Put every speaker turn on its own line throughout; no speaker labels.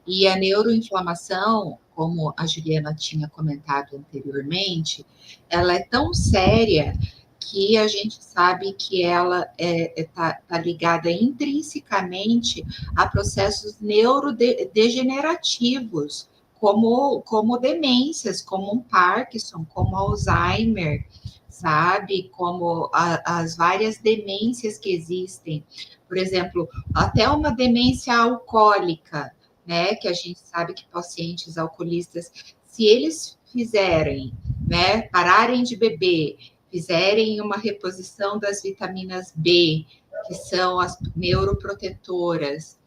E a neuroinflamação, como a Juliana tinha comentado anteriormente, ela é tão séria que a gente sabe que ela está ligada intrinsecamente a processos neurodegenerativos, como demências, como um Parkinson, como Alzheimer, sabe? Como as várias demências que existem. Por exemplo, até uma demência alcoólica, né? Que a gente sabe que pacientes alcoolistas, se eles fizerem, né, pararem de beber, fizerem uma reposição das vitaminas B, que são as neuroprotetoras,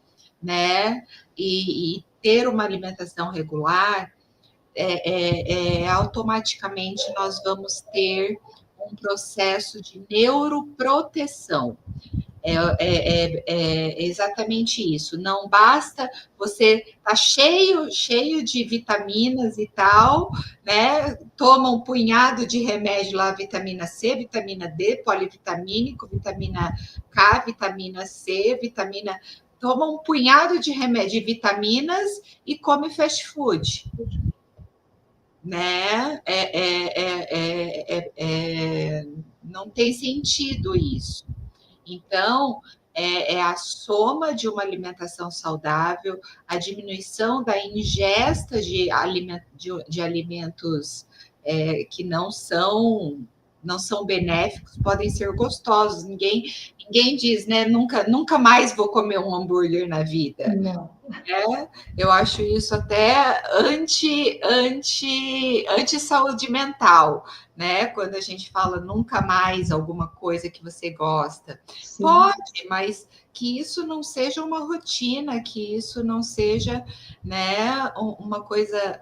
né, e ter uma alimentação regular, automaticamente nós vamos ter um processo de neuroproteção. É exatamente isso. Não basta você estar cheio de vitaminas e tal, né? Toma um punhado de remédio lá, vitamina C, vitamina D, polivitamínico, vitamina K, vitamina C, vitamina. Toma um punhado de remédio, de vitaminas e come fast food, né? Não tem sentido isso. Então, é a soma de uma alimentação saudável, a diminuição da ingesta de alimentos que não são benéficos, podem ser gostosos. Ninguém diz, né? Nunca mais vou comer um hambúrguer na vida.
Não.
Eu acho isso até anti-saúde mental, né? Quando a gente fala nunca mais alguma coisa que você gosta.
Sim.
Pode, mas que isso não seja uma rotina, que isso não seja, né, uma coisa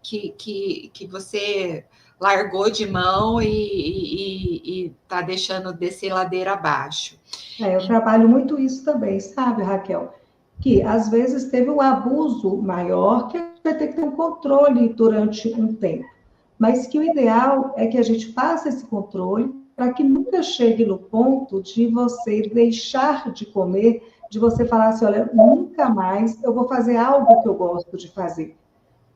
que você largou de mão e tá deixando descer ladeira abaixo.
Eu trabalho muito isso também, sabe, Raquel? Que às vezes teve um abuso maior que a gente vai ter que ter um controle durante um tempo. Mas que o ideal é que a gente faça esse controle para que nunca chegue no ponto de você deixar de comer, de você falar assim, olha, nunca mais eu vou fazer algo que eu gosto de fazer.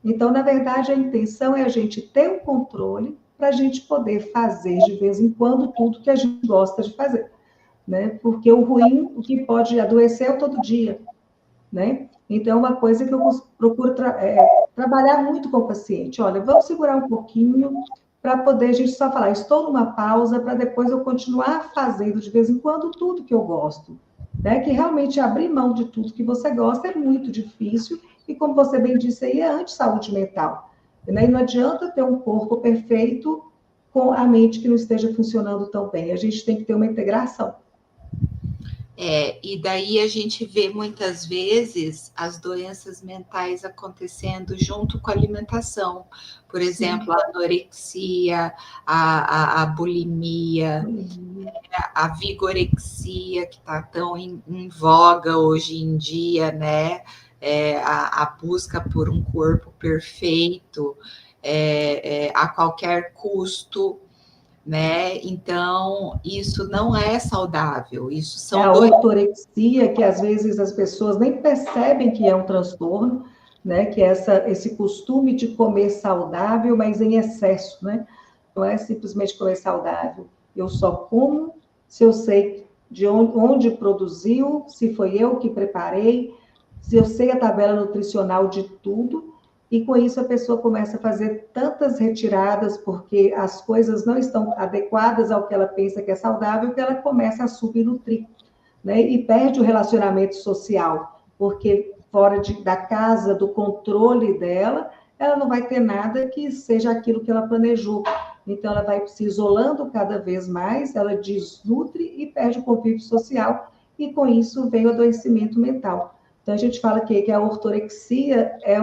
Então, na verdade, a intenção é a gente ter um controle para a gente poder fazer de vez em quando tudo que a gente gosta de fazer, né? Porque o ruim, o que pode adoecer é todo dia, né? Então, é uma coisa que eu procuro trabalhar muito com o paciente. Olha, vamos segurar um pouquinho para poder a gente só falar, estou numa pausa para depois eu continuar fazendo de vez em quando tudo que eu gosto, né? Que realmente abrir mão de tudo que você gosta é muito difícil e, como você bem disse aí, é anti-saúde mental, né? E não adianta ter um corpo perfeito com a mente que não esteja funcionando tão bem. A gente tem que ter uma integração.
E daí a gente vê muitas vezes as doenças mentais acontecendo junto com a alimentação. Por exemplo, a anorexia, a bulimia, a vigorexia, que está tão em voga hoje em dia, né? A busca por um corpo perfeito a qualquer custo, né? Então, isso não é saudável. Isso são
a ortorexia, que às vezes as pessoas nem percebem que é um transtorno, né? Que é esse costume de comer saudável, mas em excesso, né? Não é simplesmente comer saudável. Eu só como se eu sei de onde produziu, se foi eu que preparei, se eu sei a tabela nutricional de tudo, e com isso a pessoa começa a fazer tantas retiradas, porque as coisas não estão adequadas ao que ela pensa que é saudável, que ela começa a subnutrir, né? E perde o relacionamento social, porque fora da casa, do controle dela, ela não vai ter nada que seja aquilo que ela planejou. Então, ela vai se isolando cada vez mais, ela desnutre e perde o convívio social, e com isso vem o adoecimento mental. Então, a gente fala que a ortorexia é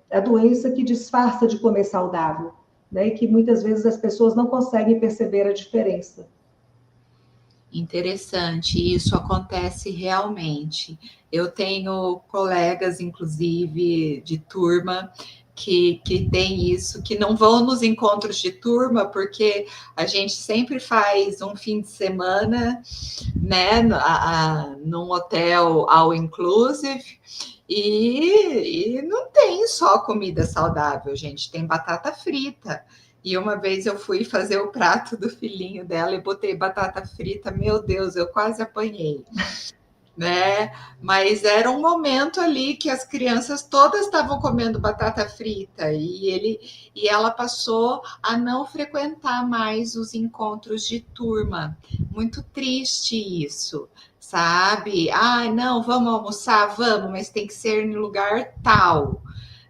a doença que disfarça de comer saudável, né? E que muitas vezes as pessoas não conseguem perceber a diferença.
Interessante, isso acontece realmente. Eu tenho colegas, inclusive, de turma, que tem isso, que não vão nos encontros de turma, porque a gente sempre faz um fim de semana, né, num hotel all inclusive, e não tem só comida saudável, gente, tem batata frita. E uma vez eu fui fazer o prato do filhinho dela e botei batata frita, meu Deus, eu quase apanhei, né? Mas era um momento ali que as crianças todas estavam comendo batata frita e ela passou a não frequentar mais os encontros de turma. Muito triste isso, sabe? Ah, não, vamos almoçar, vamos, mas tem que ser em lugar tal,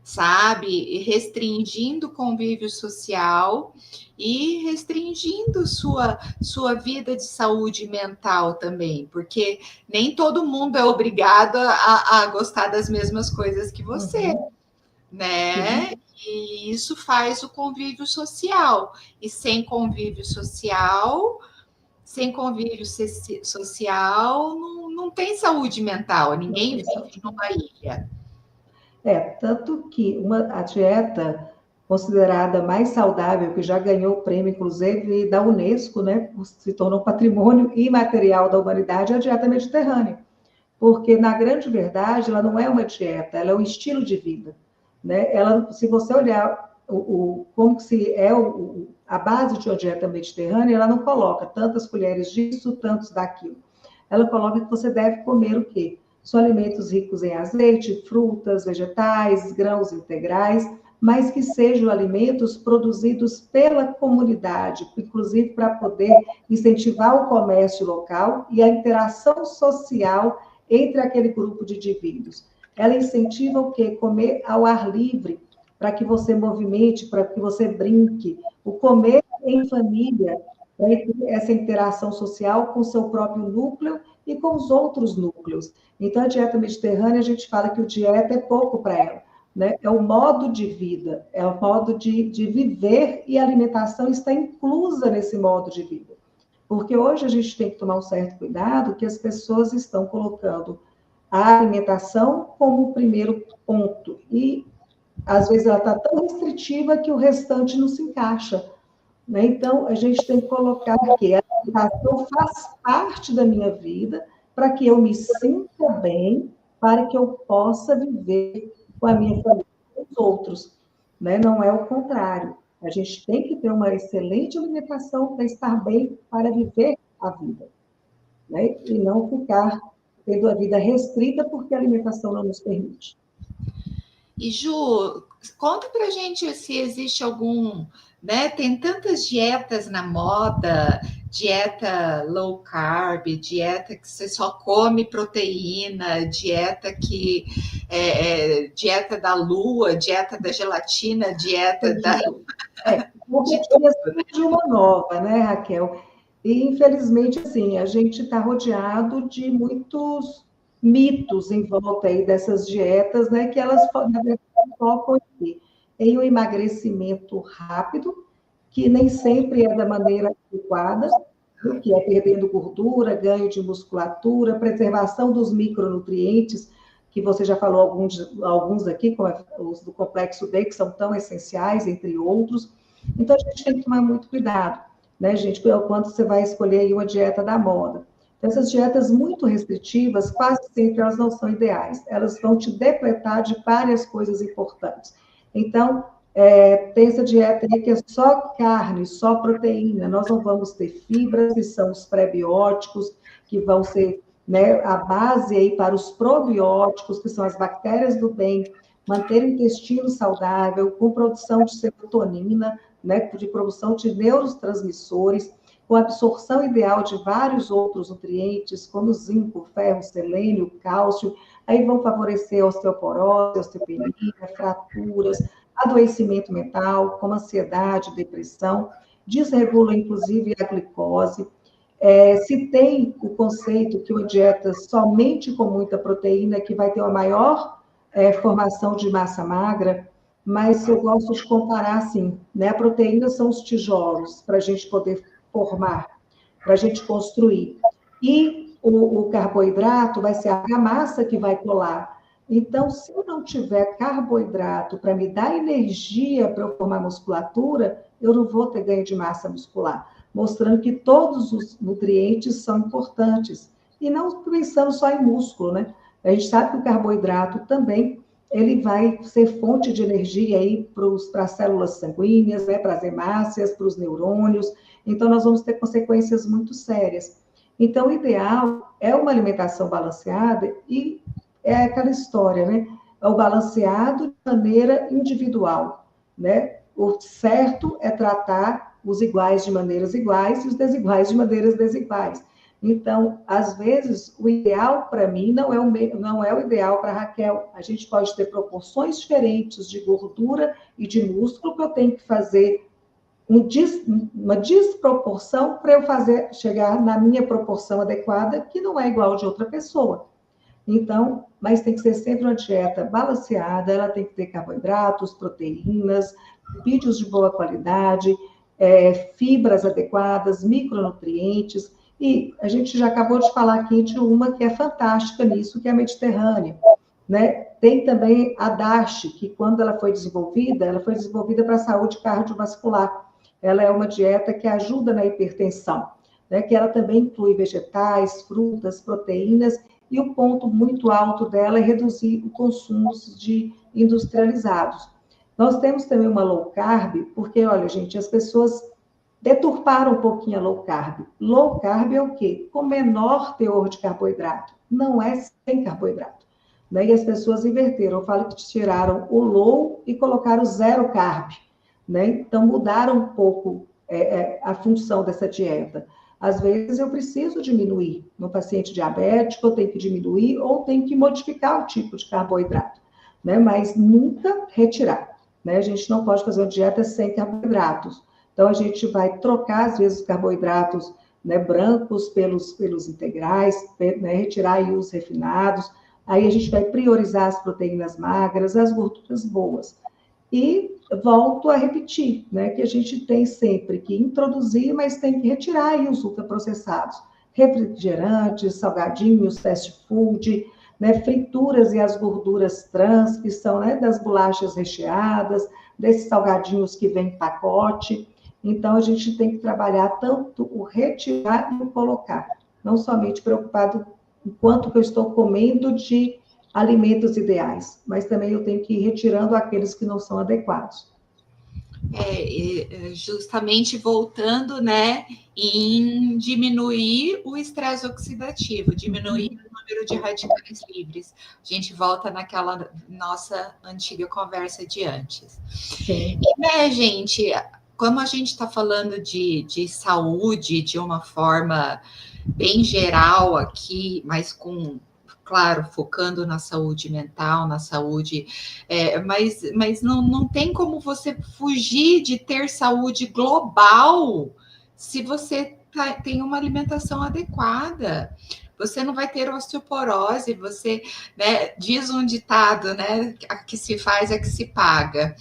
sabe? E restringindo o convívio social e restringindo sua vida de saúde mental também, porque nem todo mundo é obrigado a gostar das mesmas coisas que você, né? E isso faz o convívio social. E sem convívio social, não tem saúde mental. Ninguém vive numa ilha.
Tanto que a dieta considerada mais saudável, que já ganhou o prêmio, inclusive, da Unesco, né, se tornou patrimônio imaterial da humanidade, é a dieta mediterrânea. Porque, na grande verdade, ela não é uma dieta, ela é um estilo de vida. Né? Ela, se você olhar como se é a base de uma dieta mediterrânea, ela não coloca tantas colheres disso, tantos daquilo. Ela coloca que você deve comer o quê? São alimentos ricos em azeite, frutas, vegetais, grãos integrais, mas que sejam alimentos produzidos pela comunidade, inclusive para poder incentivar o comércio local e a interação social entre aquele grupo de indivíduos. Ela incentiva o quê? Comer ao ar livre, para que você movimente, para que você brinque. O comer em família, essa interação social com o seu próprio núcleo e com os outros núcleos. Então, a dieta mediterrânea, a gente fala que o dieta é pouco para ela, né? É o modo de vida, é o modo de viver, e a alimentação está inclusa nesse modo de vida. Porque hoje a gente tem que tomar um certo cuidado, que as pessoas estão colocando a alimentação como o primeiro ponto, e às vezes ela está tão restritiva que o restante não se encaixa. Né? Então, a gente tem que colocar que a alimentação faz parte da minha vida, para que eu me sinta bem, para que eu possa viver com a minha família e com os outros. Né? Não é o contrário. A gente tem que ter uma excelente alimentação para estar bem, para viver a vida. Né? E não ficar tendo a vida restrita porque a alimentação não nos permite.
E Ju, conta pra gente se existe algum, né? Tem tantas dietas na moda, dieta low carb, dieta que você só come proteína, dieta que dieta da lua, dieta da gelatina, dieta da.
Porque de uma nova, né, Raquel? E, infelizmente, assim, a gente está rodeado de muitos mitos em volta aí dessas dietas, né, que elas, na verdade, focam em um emagrecimento rápido, que nem sempre é da maneira adequada, que é perdendo gordura, ganho de musculatura, preservação dos micronutrientes, que você já falou alguns aqui, como os do complexo B, que são tão essenciais, entre outros. Então, a gente tem que tomar muito cuidado, né, gente, quando você vai escolher aí uma dieta da moda. Então, essas dietas muito restritivas, quase sempre elas não são ideais. Elas vão te depletar de várias coisas importantes. Então, tem essa dieta aí que é só carne, só proteína. Nós não vamos ter fibras, que são os pré-bióticos, que vão ser, né, a base aí para os probióticos, que são as bactérias do bem, manter o intestino saudável, com produção de serotonina, né, de produção de neurotransmissores, com absorção ideal de vários outros nutrientes, como zinco, ferro, selênio, cálcio, aí vão favorecer a osteoporose, osteopenia, fraturas, adoecimento mental, como ansiedade, depressão, desregula, inclusive, a glicose. Se tem o conceito que uma dieta somente com muita proteína, que vai ter uma maior formação de massa magra, mas eu gosto de comparar assim, né? A proteína são os tijolos para a gente poder formar, para a gente construir. E o carboidrato vai ser a massa que vai colar. Então, se eu não tiver carboidrato para me dar energia para eu formar musculatura, eu não vou ter ganho de massa muscular, mostrando que todos os nutrientes são importantes. E não pensando só em músculo, né? A gente sabe que o carboidrato também ele vai ser fonte de energia aí para as células sanguíneas, né, para as hemácias, para os neurônios. Então, nós vamos ter consequências muito sérias. Então, o ideal é uma alimentação balanceada e é aquela história, né? É o balanceado de maneira individual, né? O certo é tratar os iguais de maneiras iguais e os desiguais de maneiras desiguais. Então, às vezes, o ideal para mim não é o ideal para a Raquel. A gente pode ter proporções diferentes de gordura e de músculo, que eu tenho que fazer uma desproporção para eu chegar na minha proporção adequada, que não é igual de outra pessoa. Então, mas tem que ser sempre uma dieta balanceada, ela tem que ter carboidratos, proteínas, lipídios de boa qualidade, fibras adequadas, micronutrientes, e a gente já acabou de falar aqui de uma que é fantástica nisso, que é a Mediterrânea, né? Tem também a DASH, que quando ela foi desenvolvida para a saúde cardiovascular. Ela é uma dieta que ajuda na hipertensão, né? Que ela também inclui vegetais, frutas, proteínas, e o ponto muito alto dela é reduzir o consumo de industrializados. Nós temos também uma low carb, porque, olha, gente, as pessoas deturparam um pouquinho a low carb. Low carb é o quê? Com menor teor de carboidrato. Não é sem carboidrato. Né? E as pessoas inverteram. Eu falo que tiraram o low e colocaram zero carb. Né? Então, mudaram um pouco a função dessa dieta. Às vezes eu preciso diminuir. No paciente diabético, eu tenho que diminuir ou tenho que modificar o tipo de carboidrato, né? Mas nunca retirar, né? A gente não pode fazer uma dieta sem carboidratos. Então, a gente vai trocar, às vezes, os carboidratos, né, brancos pelos integrais, né, retirar aí os refinados. Aí a gente vai priorizar as proteínas magras, as gorduras boas. E volto a repetir, né, que a gente tem sempre que introduzir, mas tem que retirar aí os ultraprocessados, refrigerantes, salgadinhos, fast food, né, frituras e as gorduras trans, que são, né, das bolachas recheadas, desses salgadinhos que vem em pacote. Então, a gente tem que trabalhar tanto o retirar e o colocar, não somente preocupado com quanto que eu estou comendo de alimentos ideais, mas também eu tenho que ir retirando aqueles que não são adequados.
Justamente voltando, né, em diminuir o estresse oxidativo, diminuir o número de radicais livres. A gente volta naquela nossa antiga conversa de antes.
Sim.
E, né, gente, como a gente está falando de saúde de uma forma bem geral aqui, mas com, claro, focando na saúde mental, na saúde, mas não tem como você fugir de ter saúde global se você tem uma alimentação adequada. Você não vai ter osteoporose, você, né, diz um ditado, né, a que se faz é que se paga,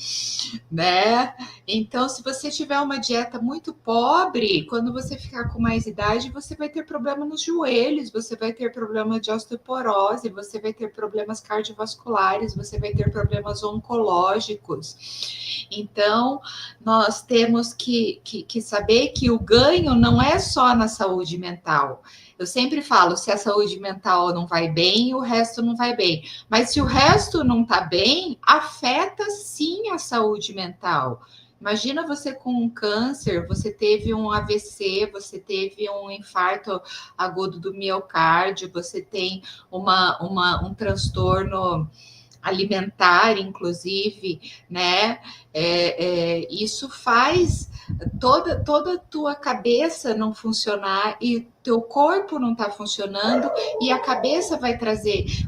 né? Então, se você tiver uma dieta muito pobre, quando você ficar com mais idade, você vai ter problema nos joelhos, você vai ter problema de osteoporose, você vai ter problemas cardiovasculares, você vai ter problemas oncológicos. Então, nós temos que saber que o ganho não é só na saúde mental. Eu sempre falo, se a saúde mental não vai bem, o resto não vai bem. Mas se o resto não está bem, afeta sim a saúde mental. Imagina você com um câncer, você teve um AVC, você teve um infarto agudo do miocárdio, você tem um transtorno alimentar, inclusive, né? Isso faz toda a tua cabeça não funcionar e teu corpo não está funcionando e a cabeça vai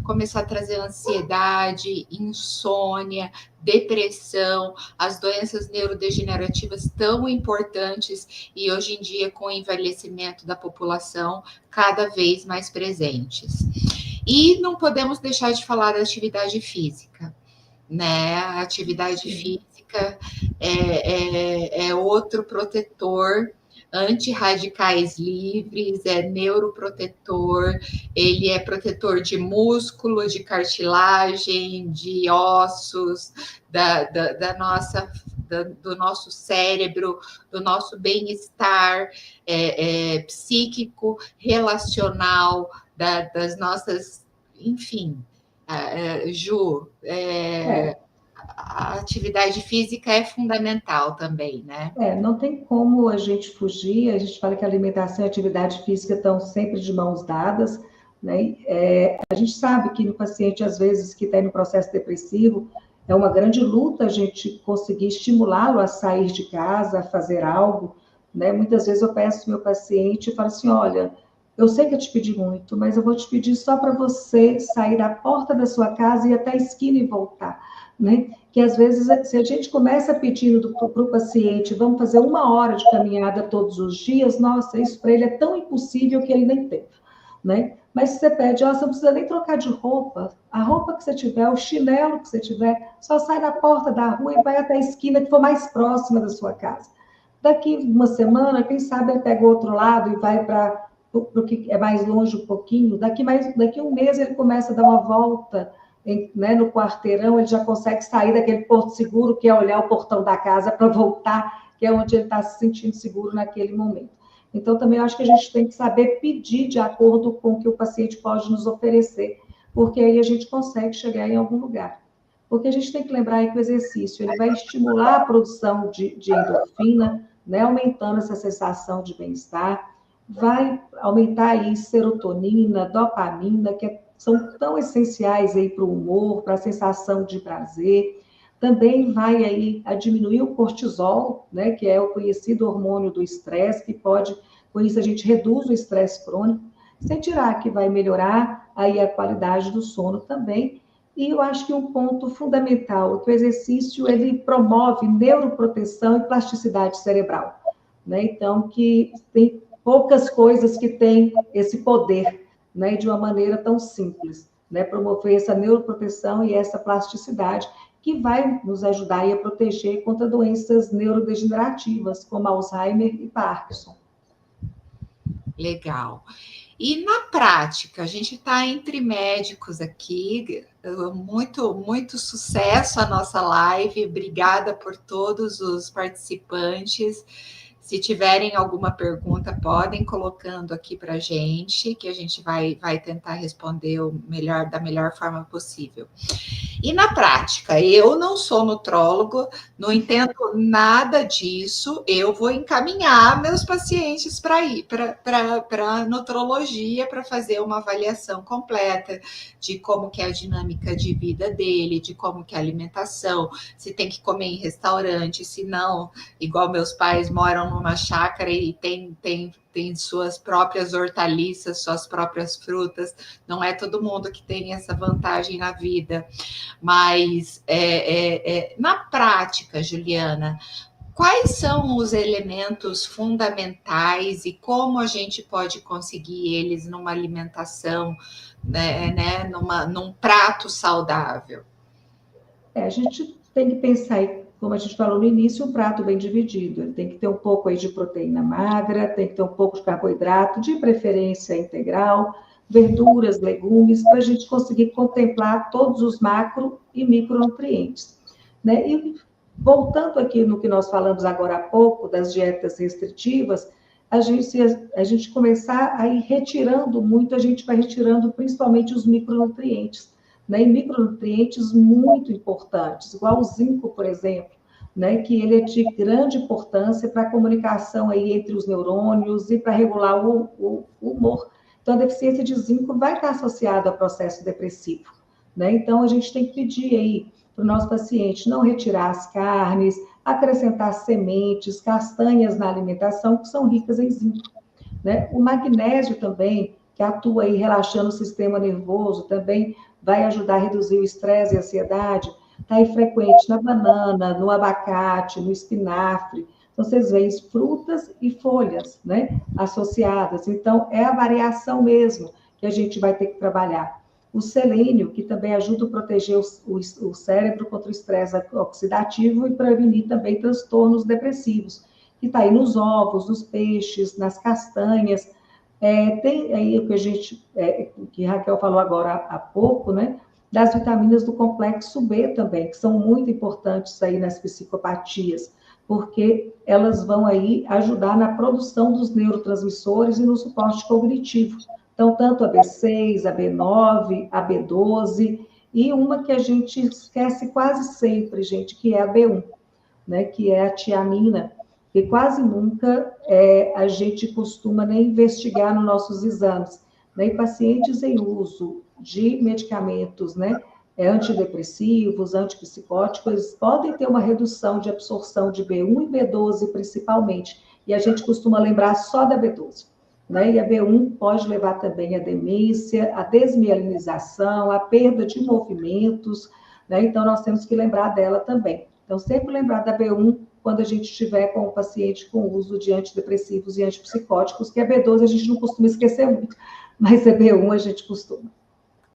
começar a trazer ansiedade, insônia, depressão, as doenças neurodegenerativas tão importantes e hoje em dia com o envelhecimento da população cada vez mais presentes. E não podemos deixar de falar da atividade física, né? A atividade física é outro protetor antirradicais livres, é neuroprotetor, ele é protetor de músculo, de cartilagem, de ossos, da nossa do nosso cérebro, do nosso bem-estar psíquico, relacional, das nossas, enfim, Ju, a atividade física é fundamental também, né?
Não tem como a gente fugir, a gente fala que a alimentação e a atividade física estão sempre de mãos dadas, né? A gente sabe que no paciente, às vezes, que está no processo depressivo, é uma grande luta a gente conseguir estimulá-lo a sair de casa, a fazer algo, né? Muitas vezes eu peço ao meu paciente e falo assim, olha, eu sei que eu te pedi muito, mas eu vou te pedir só para você sair da porta da sua casa e ir até a esquina e voltar, né? Que às vezes, se a gente começa pedindo para o paciente, vamos fazer 1 hora de caminhada todos os dias, nossa, isso para ele é tão impossível que ele nem tenta, né? Mas se você pede, você não precisa nem trocar de roupa, a roupa que você tiver, o chinelo que você tiver, só sai da porta da rua e vai até a esquina que for mais próxima da sua casa. Daqui 1 semana, quem sabe ele pega o outro lado e vai para o que é mais longe um pouquinho, daqui 1 mês ele começa a dar uma volta, né, no quarteirão, ele já consegue sair daquele porto seguro, que é olhar o portão da casa para voltar, que é onde ele está se sentindo seguro naquele momento. Então, também eu acho que a gente tem que saber pedir de acordo com o que o paciente pode nos oferecer, porque aí a gente consegue chegar em algum lugar. Porque a gente tem que lembrar aí que o exercício ele vai estimular a produção de endorfina, né, aumentando essa sensação de bem-estar, vai aumentar aí serotonina, dopamina, são tão essenciais aí para o humor, para a sensação de prazer. Também vai aí a diminuir o cortisol, né, que é o conhecido hormônio do estresse, que pode, com isso a gente reduz o estresse crônico, sem tirar que vai melhorar aí a qualidade do sono também. E eu acho que um ponto fundamental é que o exercício ele promove neuroproteção e plasticidade cerebral, né? Então, que tem poucas coisas que têm esse poder, né, de uma maneira tão simples, né, promover essa neuroproteção e essa plasticidade que vai nos ajudar a proteger contra doenças neurodegenerativas, como Alzheimer e Parkinson.
Legal. E na prática, a gente está entre médicos aqui, muito sucesso a nossa live, obrigada por todos os participantes. Se tiverem alguma pergunta, podem colocando aqui para a gente, que a gente vai tentar responder da melhor forma possível. E na prática, eu não sou nutrólogo, não entendo nada disso, eu vou encaminhar meus pacientes para ir para a nutrologia para fazer uma avaliação completa de como que é a dinâmica de vida dele, de como que é a alimentação, se tem que comer em restaurante, se não, igual meus pais moram numa chácara e tem suas próprias hortaliças, suas próprias frutas, não é todo mundo que tem essa vantagem na vida. Mas, na prática, Juliana, quais são os elementos fundamentais e como a gente pode conseguir eles numa alimentação, né, num prato saudável?
A gente tem que pensar, como a gente falou no início, um prato bem dividido. Ele tem que ter um pouco aí de proteína magra, tem que ter um pouco de carboidrato, de preferência integral, verduras, legumes, para a gente conseguir contemplar todos os macro e micronutrientes, né? E voltando aqui no que nós falamos agora há pouco, das dietas restritivas, se a gente começar a ir retirando muito, a gente vai retirando principalmente os micronutrientes, né? E micronutrientes muito importantes, igual o zinco, por exemplo, né? Que ele é de grande importância para a comunicação aí entre os neurônios e para regular o humor. Então, a deficiência de zinco vai estar associada ao processo depressivo, né? Então, a gente tem que pedir aí para o nosso paciente não retirar as carnes, acrescentar sementes, castanhas na alimentação, que são ricas em zinco, né? O magnésio também, que atua aí relaxando o sistema nervoso, também vai ajudar a reduzir o estresse e a ansiedade, está aí frequente na banana, no abacate, no espinafre. Então, vocês veem frutas e folhas, né, associadas. Então, é a variação mesmo que a gente vai ter que trabalhar. O selênio, que também ajuda a proteger o cérebro contra o estresse oxidativo e prevenir também transtornos depressivos. que está aí nos ovos, nos peixes, nas castanhas. Tem aí o que que Raquel falou agora há pouco, né? Das vitaminas do complexo B também, que são muito importantes aí nas psicopatias, porque elas vão aí ajudar na produção dos neurotransmissores e no suporte cognitivo. Então, tanto a B6, a B9, a B12, e uma que a gente esquece quase sempre, gente, que é a B1, né, que é a tiamina, que quase nunca a gente costuma nem investigar nos nossos exames. Né? E pacientes em uso de medicamentos, né, antidepressivos, antipsicóticos, eles podem ter uma redução de absorção de B1 e B12, principalmente, e a gente costuma lembrar só da B12. Né? E a B1 pode levar também à demência, à desmielinização, à perda de movimentos, né? Então, nós temos que lembrar dela também. Então, sempre lembrar da B1 quando a gente estiver com o paciente com uso de antidepressivos e antipsicóticos, que a B12 a gente não costuma esquecer muito, mas a B1 a gente costuma.